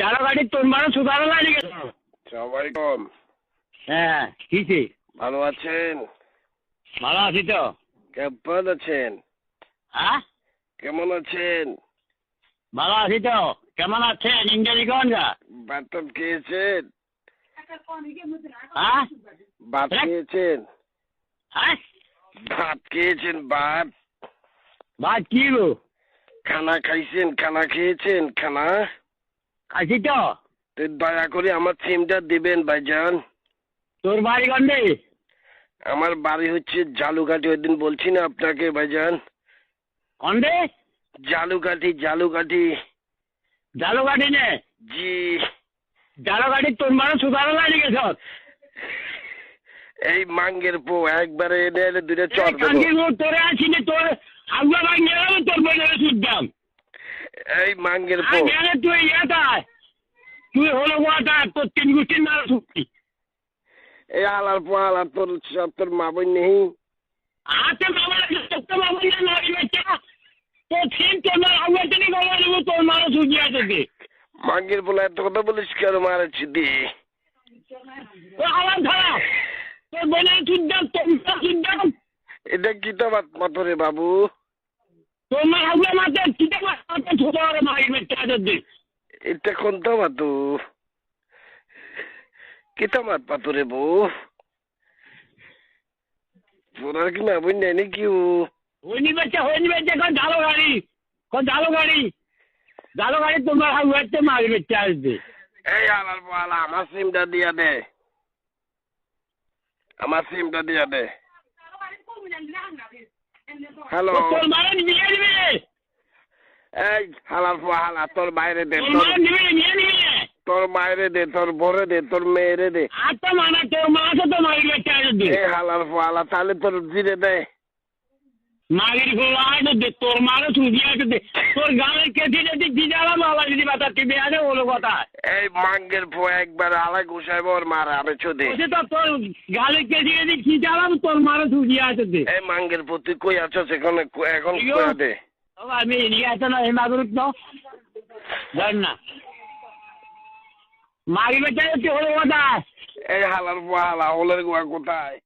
চালো গাড়ি তোর মানে সুধারো লাগে সবাই কম। হ্যাঁ কিছে ভালো আছেন? ভালো আছি তো। কেমন আছেন? হ্যাঁ কেমন আছেন? ভালো আছি তো। কেমন আছেন ইংরেজি কোন যা ভাত খেয়েছেন? হ্যাঁ ভাত খেয়েছেন? হ্যাঁ ভাত খেয়েছেন? ভাত ভাত কি গো খানা খাইছেন? খানা খেয়েছেন? খানা আছি তো। তো দয়া করে আমার সিমটা দিবেন ভাইজান। তোর বাড়ি গন্ডে আমার বাড়ি হচ্ছে জালুকাঠি। ওই দিন বলছি না আপনাকে ভাইজান, গন্ডে জালুকাঠি। জালুকাঠি জালো গাড়ি নে জি। জালো গাড়ি তোর মানে সুধারো লাগে গেছ এই মাঙ্গের পো একবারে এনে এনে দুটো চর কানকি দেবো। তোরে আছি নে তোর আগুয়া ভাঙিয়ে যাবে তোর বলে শুদ্ধাম এই মাঙ্গের পো গেলে তুই এটা তুই হলো গোয়াটা তোর তিন গোষ্ঠীর নাম শুক্তি এই আলার পো আলার তোর মা বোন নেই। আতে বাবা সত্য বাবা না নয় বাচ্চা তোর সিম তোর না আগুয়া তিনি বাবা দেবো তোর মানুষ শুকিয়ে আছে দে মাঙ্গের পোলা এত কথা বলিস কেন মারাচ্ছি দি? ও আমার ধরা তোর বোনের শুদ্ধাম তোর শুদ্ধাম এটা কি তো মাতরে বাবু? তোর মা আগুয়া মাতে কিটা মাতে ছোট আর মারি বাচ্চা দে এটা কোন তো মাতু? কি তো মাত পাতরে বউ? তোর কি মা বোন নেই নাকি? হইনি বাচ্চা কোন জালো গাড়ি তোমার আগুয়াতে মারি বাচ্চা আসবে এই আলার পো আলা আমার সিমটা দিয়া দে। আমার সিমটা দিয়া দে। হ্যালো তোর মানে নিয়ে নিবি এই হালার পো হালা তোর বাইরে দে। তোর মানে নিয়ে নিবি তোর বাইরে দে, তোর বরে দে, তোর মেয়েরে দে। আচ্ছা মানে তোর মাকে তো মারি বাচ্চা আসবে এই হালার পো হালা তাহলে তোর জিরে দে। মাগির গোলা দে তোর মানে সুজি আছে দে তোর গানের কেটে যদি দিদারা মালা যদি বাতাতে দেয়া যায় ওলো কথা এই মাঙ্গের পো একবার আলাই গুছাইব ওর মারা আমি চোদে। ওতে তো তোর গানের কেটে যদি দিদারা তোর মানে সুজি আছে দে এই মাঙ্গের পো তুই কই আছো এখন? এখন কই দে। আমি এদিকে আছে না এই মাগুর তো জান না মাগি বাচ্চা হচ্ছে হলো কথা এই হালার পো হালা হলের গোয়া কোথায়?